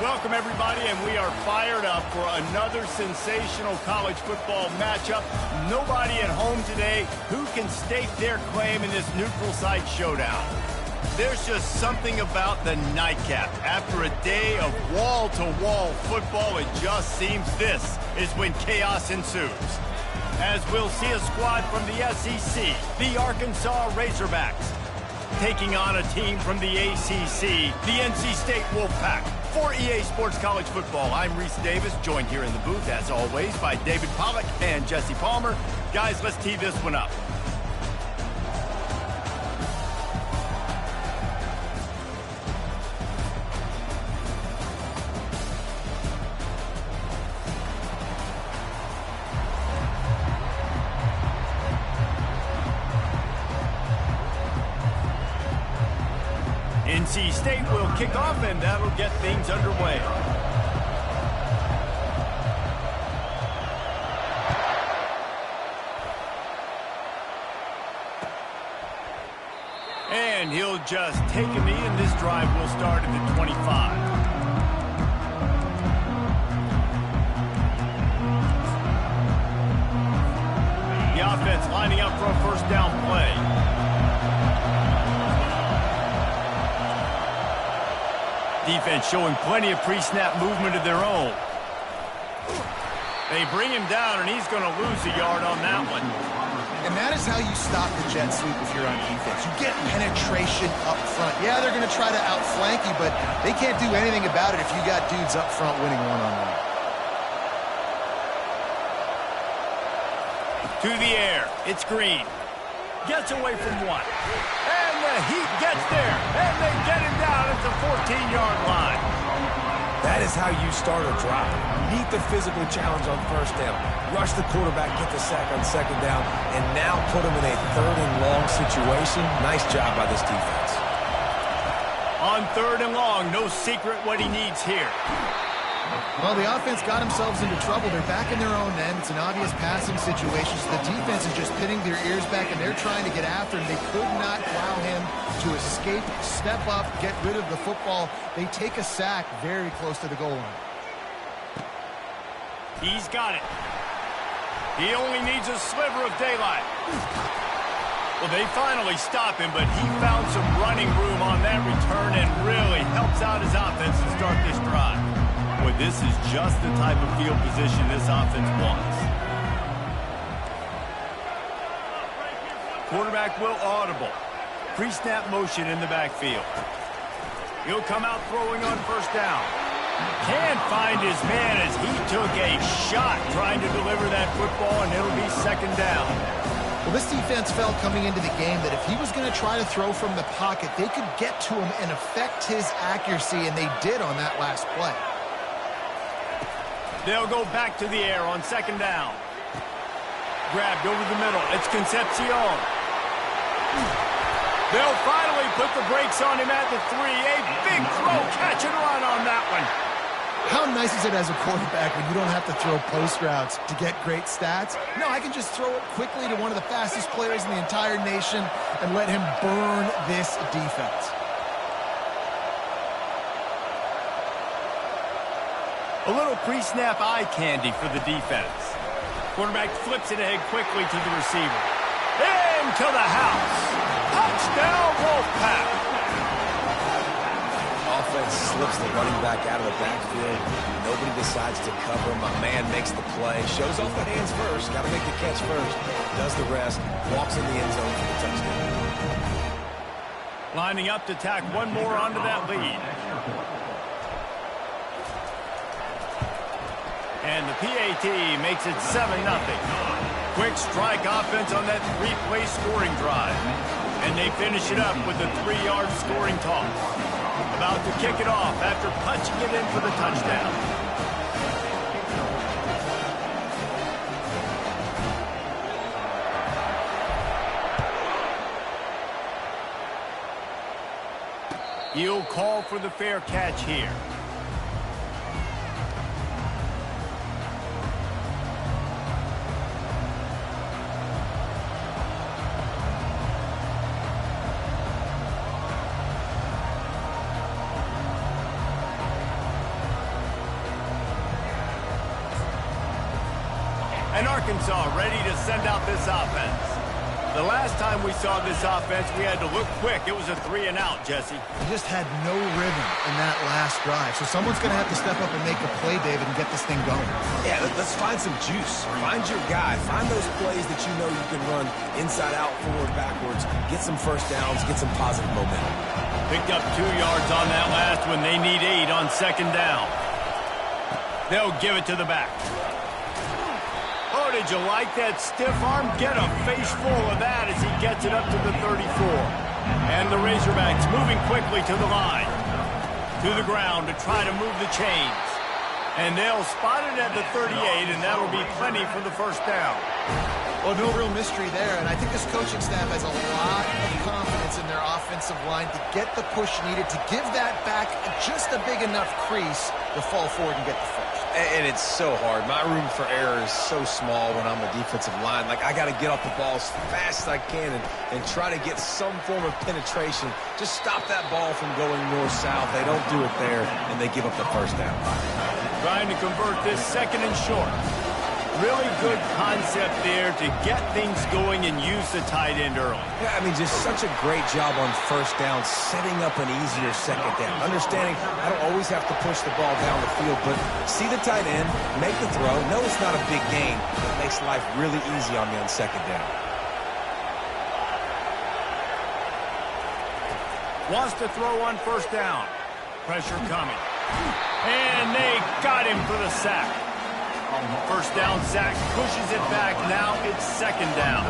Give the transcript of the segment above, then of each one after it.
Welcome, everybody, and we are fired up for another sensational college football matchup. Nobody at home today who can stake their claim in this neutral site showdown. There's just something about the nightcap. After a day of wall-to-wall football, it just seems this is when chaos ensues. As we'll see a squad from the SEC, the Arkansas Razorbacks, taking on a team from the ACC, the NC State Wolfpack. For EA Sports College Football, I'm Reese Davis, joined here in the booth, as always, by David Pollack and Jesse Palmer. Guys, let's tee this one up. NC State will kick off, and that'll get things underway. And he'll just take a knee, and this drive will start at the 25. The offense lining up for a first down play. Defense showing plenty of pre-snap movement of their own. They bring him down, and he's going to lose a yard on that one. And that is how you stop the jet sweep if you're on defense. You get penetration up front. Yeah, they're going to try to outflank you, but they can't do anything about it if you got dudes up front winning one-on-one. To the air. It's Green. Gets away from one. And the Heat gets there. And they get him down at the 14-yard line. That is how you start a drive. Meet the physical challenge on first down. Rush the quarterback, get the sack on second down, and now put him in a third and long situation. Nice job by this defense. On third and long, no secret what he needs here. Well, the offense got themselves into trouble. They're back in their own end. It's an obvious passing situation, so the defense is just pinning their ears back, and they're trying to get after him. They could not allow him to escape, step up, get rid of the football. They take a sack very close to the goal line. He's got it. He only needs a sliver of daylight. Well, they finally stop him, but he found some running room on that return and really helps out his offense to start this drive. Boy, this is just the type of field position this offense wants. Quarterback will audible. Pre-snap motion in the backfield. He'll come out throwing on first down. Can't find his man as he took a shot trying to deliver that football, and it'll be second down. Well, this defense felt coming into the game that if he was going to try to throw from the pocket, they could get to him and affect his accuracy, and they did on that last play. They'll go back to the air on second down. Grabbed over the middle. It's Concepcion. They'll finally put the brakes on him at the 3. A big throw, catch and run on that one. How nice is it as a quarterback when you don't have to throw post routes to get great stats? No, I can just throw it quickly to one of the fastest players in the entire nation and let him burn this defense. A little pre-snap eye candy for the defense. Quarterback flips it ahead quickly to the receiver. Into the house. Touchdown, Wolfpack. Offense slips the running back out of the backfield. Nobody decides to cover him. A man makes the play. Shows off the hands first. Got to make the catch first. Does the rest. Walks in the end zone for the touchdown. Lining up to tack one more onto that lead. And the PAT makes it 7-0. Quick strike offense on that 3-play scoring drive. And they finish it up with a 3-yard scoring toss. About to kick it off after punching it in for the touchdown. He'll call for the fair catch here. And Arkansas ready to send out this offense. The last time we saw this offense, we had to look quick. It was a 3-and-out, Jesse. He just had no rhythm in that last drive. So someone's going to have to step up and make a play, David, and get this thing going. Yeah, let's find some juice. Find your guy. Find those plays that you know you can run inside out, forward, backwards. Get some first downs. Get some positive momentum. Picked up 2 yards on that last one. They need 8 on second down. They'll give it to the back. Oh, did you like that stiff arm? Get a face full of that as he gets it up to the 34. And the Razorbacks moving quickly to the line. To the ground to try to move the chains. And they'll spot it at the 38, and that'll be plenty for the first down. Well, no real mystery there, and I think this coaching staff has a lot of confidence in their offensive line to get the push needed, to give that back just a big enough crease to fall forward and get the first. And it's so hard. My room for error is so small when I'm a defensive line. Like, I got to get off the ball as fast as I can and try to get some form of penetration. Just stop that ball from going north-south. They don't do it there, and they give up the first down. Trying to convert this second and short. Really good concept there to get things going and use the tight end early. Yeah, I mean, just such a great job on first down, setting up an easier second down. Understanding I don't always have to push the ball down the field, but see the tight end, make the throw. No, it's not a big gain, but it makes life really easy on me on second down. Wants to throw on first down. Pressure coming. And they got him for the sack. First down sack, pushes it back. Now it's second down.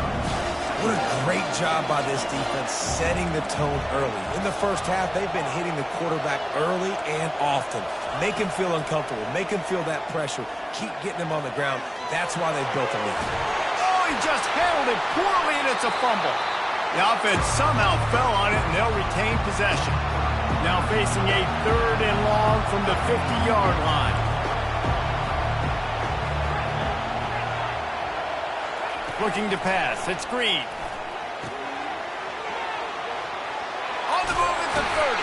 What a great job by this defense setting the tone early. In the first half, they've been hitting the quarterback early and often. Make him feel uncomfortable. Make him feel that pressure. Keep getting him on the ground. That's why they've built a lead. Oh, he just handled it poorly, and it's a fumble. The offense somehow fell on it, and they'll retain possession. Now facing a 3rd and long from the 50-yard line. Looking to pass. It's Green. On the move at the 30.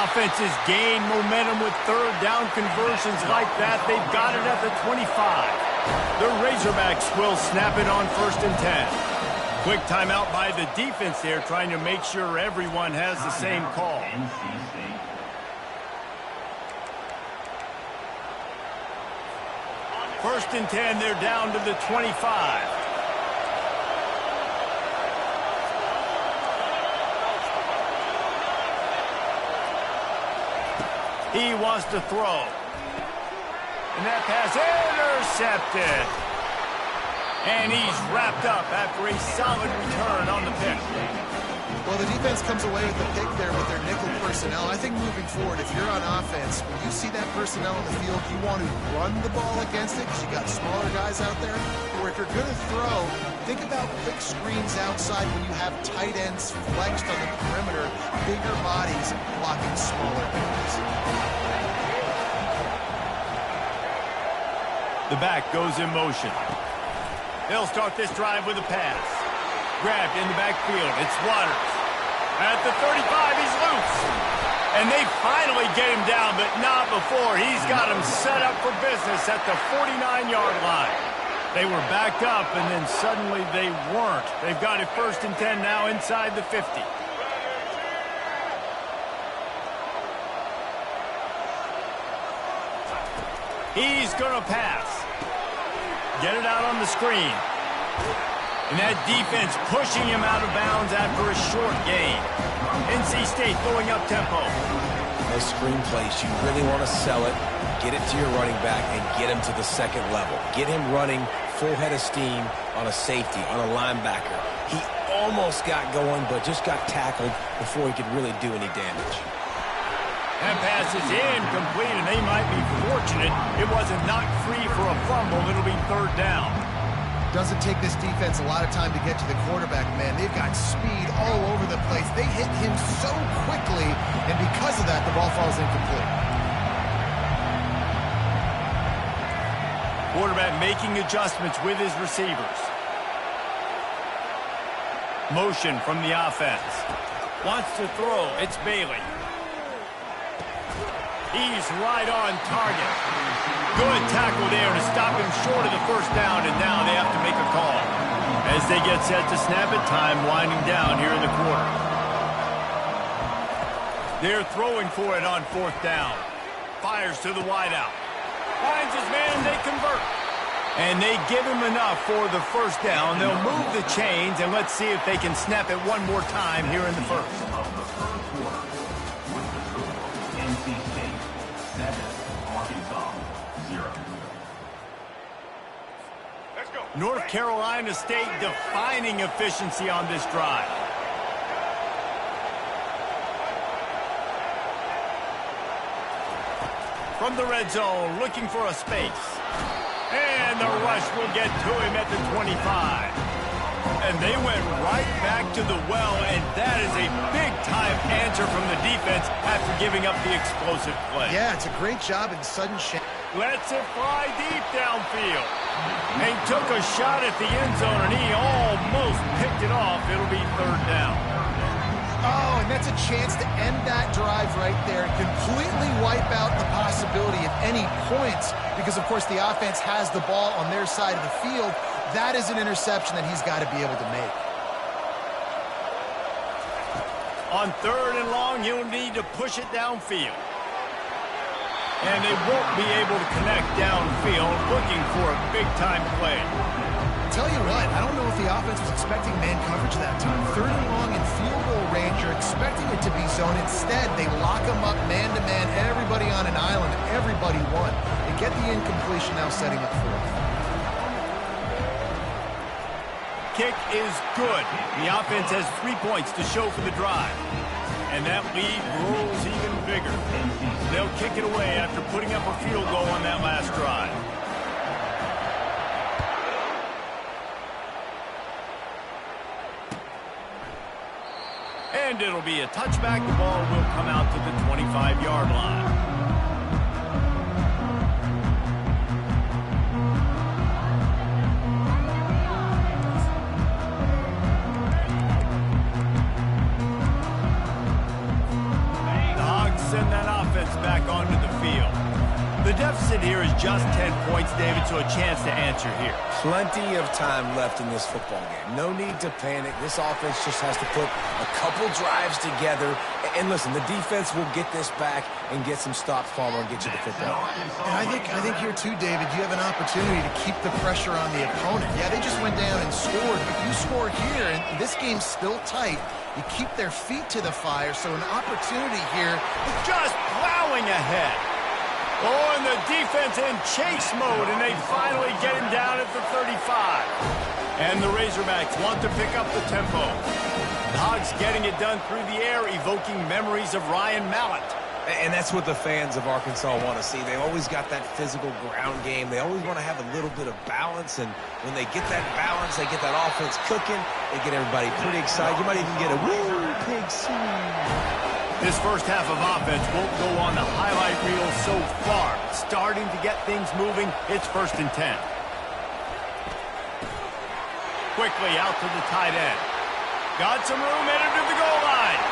Offenses gain momentum with 3rd down conversions like that. They've got it at the 25. The Razorbacks will snap it on 1st and 10. Quick timeout by the defense there, trying to make sure everyone has the same call. First and 10, they're down to the 25. He wants to throw. And that pass intercepted. And he's wrapped up after a solid return on the pick. Well, the defense comes away with the pick there with their nickel personnel. I think moving forward, if you're on offense, when you see that personnel in the field, you want to run the ball against it because you got smaller guys out there. Or if you're going to throw, think about quick screens outside when you have tight ends flexed on the perimeter, bigger bodies blocking smaller guys. The back goes in motion. They'll start this drive with a pass. Grabbed in the backfield. It's Waters. At the 35, he's loose. And they finally get him down, but not before. He's got him set up for business at the 49-yard line. They were backed up, and then suddenly they weren't. They've got it 1st and 10 now inside the 50. He's going to pass. Get it out on the screen. And that defense pushing him out of bounds after a short gain. NC State going up tempo. Those screen plays, you really want to sell it, get it to your running back, and get him to the second level. Get him running full head of steam on a safety, on a linebacker. He almost got going, but just got tackled before he could really do any damage. That pass is incomplete, and they might be fortunate it wasn't knocked free for a fumble. It'll be 3rd down. Doesn't take this defense a lot of time to get to the quarterback, man. They've got speed all over the place. They hit him so quickly, and because of that, the ball falls incomplete. Quarterback making adjustments with his receivers. Motion from the offense. Wants to throw. It's Bailey. He's right on target. Good tackle there to stop him short of the first down, and now they have to make a call. As they get set to snap it, time winding down here in the quarter. They're throwing for it on fourth down. Fires to the wideout. Finds his man, they convert. And they give him enough for the first down. They'll move the chains, and let's see if they can snap it one more time here in the first. North Carolina State defining efficiency on this drive. From the red zone, looking for a space. And the rush will get to him at the 25. And they went right back to the well, and that is a big-time answer from the defense after giving up the explosive play. Yeah, it's a great job in sudden change. Lets it fly deep downfield. And took a shot at the end zone, and he almost picked it off. It'll be third down. Oh, and that's a chance to end that drive right there and completely wipe out the possibility of any points because, of course, the offense has the ball on their side of the field. That is an interception that he's got to be able to make. On third and long, he'll need to push it downfield. And they won't be able to connect downfield, looking for a big-time play. Tell you what, I don't know if the offense was expecting man coverage that time. Third and long in field goal range, you're expecting it to be zone. Instead, they lock them up man-to-man, everybody on an island, and everybody won. They get the incompletion now setting up fourth. Kick is good. The offense has 3 points to show for the drive. And that lead grows even bigger. They'll kick it away after putting up a field goal on that last drive. And it'll be a touchback. The ball will come out to the 25-yard line. Send that offense back onto the field. The deficit here is just 10 points, David, so a chance to answer here. Plenty of time left in this football game. No need to panic. This offense just has to put a couple drives together. And listen, the defense will get this back and get some stops, Palmer, and get you the football. And I think here too, David, you have an opportunity to keep the pressure on the opponent. Yeah, they just went down and scored, but you score here, and this game's still tight. You keep their feet to the fire, so an opportunity here. Just plowing ahead. Oh, and the defense in chase mode, and they finally get him down at the 35. And the Razorbacks want to pick up the tempo. The Hogs getting it done through the air, evoking memories of Ryan Mallett. And that's what the fans of Arkansas want to see. They always got that physical ground game. They always want to have a little bit of balance. And when they get that balance, they get that offense cooking. They get everybody pretty excited. You might even get a woo, pig scene. This first half of offense won't go on the highlight reel so far. Starting to get things moving. It's 1st and 10. Quickly out to the tight end. Got some room, headed to the goal line.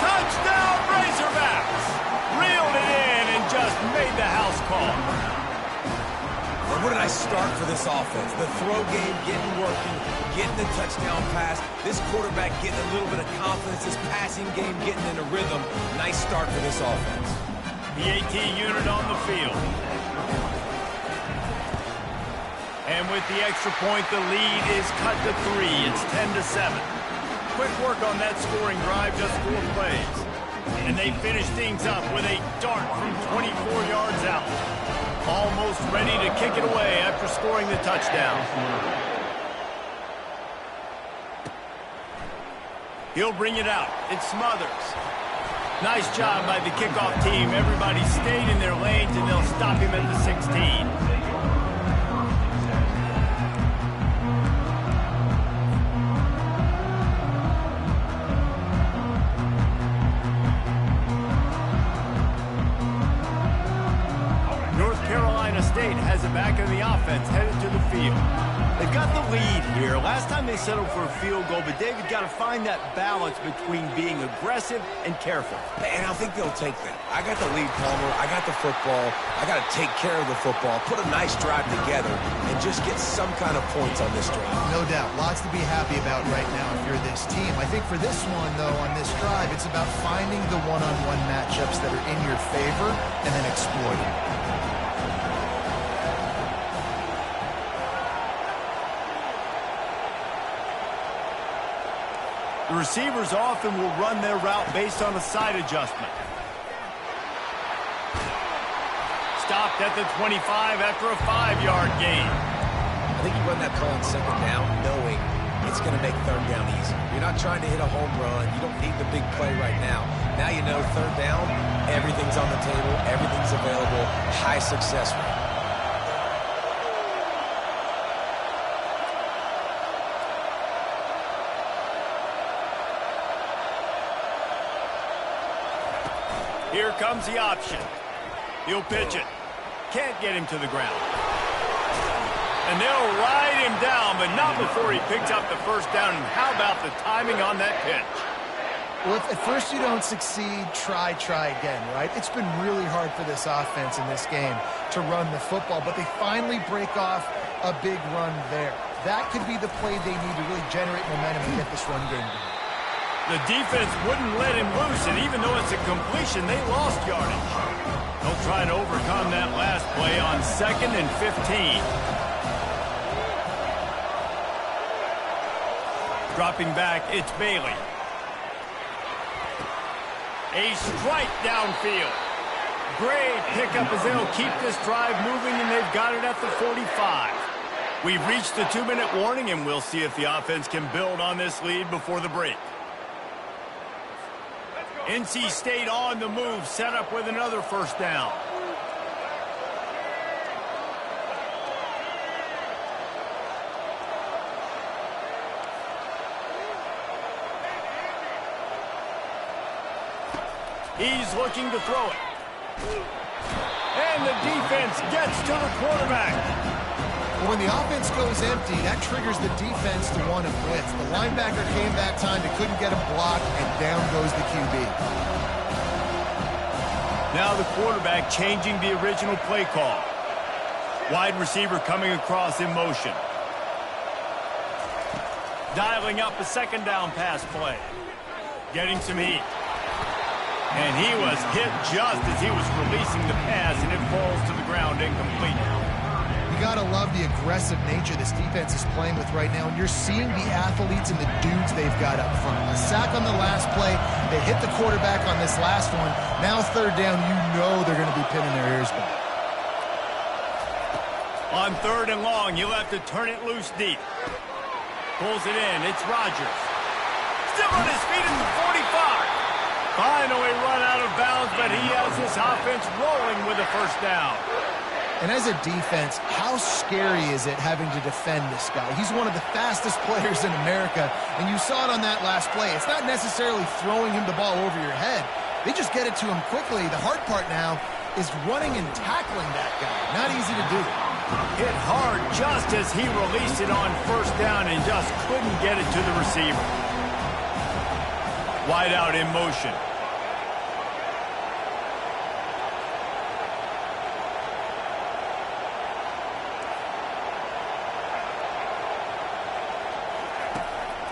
Touchdown, Razorbacks! Reeled it in and just made the house call. And what a nice start for this offense. The throw game getting working, getting the touchdown pass. This quarterback getting a little bit of confidence. This passing game getting in a rhythm. Nice start for this offense. The AT unit on the field. And with the extra point, the lead is cut to 3. It's 10-7. Quick work on that scoring drive, just 4 plays. And they finish things up with a dart from 24 yards out. Almost ready to kick it away after scoring the touchdown. He'll bring it out. It Smothers. Nice job by the kickoff team. Everybody stayed in their lanes, and they'll stop him at the 16. State has it back in the offense, headed to the field. They've got the lead here. Last time they settled for a field goal, but David got to find that balance between being aggressive and careful. And I think they'll take that. I got the lead, Palmer. I got the football. I got to take care of the football, put a nice drive together, and just get some kind of points on this drive. No doubt. Lots to be happy about right now if you're this team. I think for this one, though, on this drive, it's about finding the one-on-one matchups that are in your favor and then exploiting. The receivers often will run their route based on a side adjustment. Stopped at the 25 after a 5-yard gain. I think you run that call on second down knowing it's going to make third down easy. You're not trying to hit a home run. You don't need the big play right now. Now you know third down, everything's on the table, everything's available, high success rate. Here comes the option. He'll pitch it. Can't get him to the ground. And they'll ride him down, but not before he picks up the first down. And how about the timing on that pitch? Well, if at first you don't succeed, try again, right? It's been really hard for this offense in this game to run the football, but they finally break off a big run there. That could be the play they need to really generate momentum and get this run game going. The defense wouldn't let him loose, and even though it's a completion, they lost yardage. They'll try to overcome that last play on 2nd and 15. Dropping back, it's Bailey. A strike downfield. Great pickup as they'll keep this drive moving, and they've got it at the 45. We've reached the 2-minute warning, and we'll see if the offense can build on this lead before the break. NC State on the move, set up with another first down. He's looking to throw it. And the defense gets to the quarterback. When the offense goes empty, that triggers the defense to want to blitz. The linebacker came that time, they couldn't get him blocked, and down goes the QB. Now the quarterback changing the original play call. Wide receiver coming across in motion. Dialing up a second down pass play. Getting some heat. And he was hit just as he was releasing the pass, and it falls to the ground incomplete. You got to love the aggressive nature this defense is playing with right now, and you're seeing the athletes and the dudes they've got up front. A sack on the last play. They hit the quarterback on this last one. Now third down, you know they're going to be pinning their ears back. On 3rd and long, you'll have to turn it loose deep. Pulls it in. It's Rodgers. Still on his feet at the 45. Finally run out of bounds, but he has this offense rolling with a first down. And as a defense, how scary is it having to defend this guy? He's one of the fastest players in America, and you saw it on that last play. It's not necessarily throwing him the ball over your head. They just get it to him quickly. The hard part now is running and tackling that guy. Not easy to do. Hit hard just as he released it on first down and just couldn't get it to the receiver. Wide out in motion.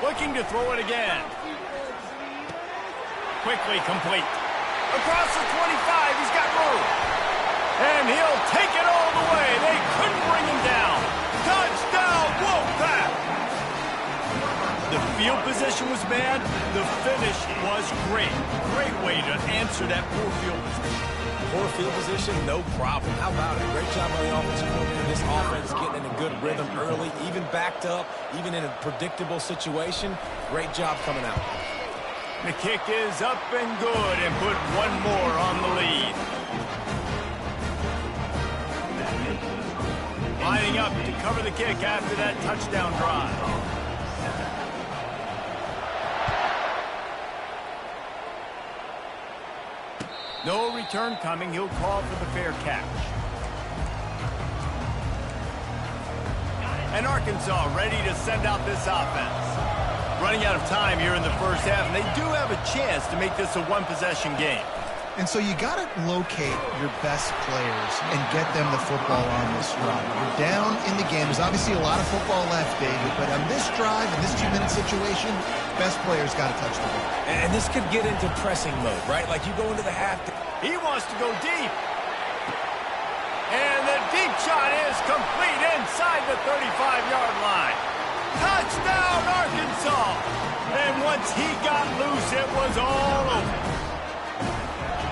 Looking to throw it again. Quickly complete. Across the 25, he's got room. And he'll take it all the way. They couldn't bring him down. Touchdown, Wolfpack! The field position was bad. The finish was great. Great way to answer that poor field position. Poor field position, no problem. How about it? Great job on the offensive coordinator. This offense getting in a good rhythm early, even backed up, even in a predictable situation. Great job coming out. The kick is up and good and put one more on the lead. Lining up to cover the kick after that touchdown drive. No return coming. He'll call for the fair catch. And Arkansas ready to send out this offense. Running out of time here in the first half, and they do have a chance to make this a one-possession game. And so you got to locate your best players and get them the football on this drive. You're down in the game. There's obviously a lot of football left, David, but on this drive, in this 2-minute situation, best players got to touch the ball. And this could get into pressing mode, right? Like you go into the half. He wants to go deep. And the deep shot is complete inside the 35-yard line. Touchdown, Arkansas! And once he got loose, it was all over.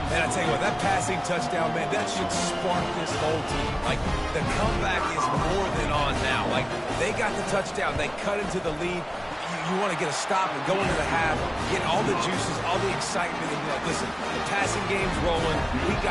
Man, I tell you what, that passing touchdown, man, that should spark this whole team. Like, the comeback is more than on now. Like, they got the touchdown. They cut into the lead. You want to get a stop and go into the half, get all the juices, all the excitement, and be like, listen, the passing game's rolling. We got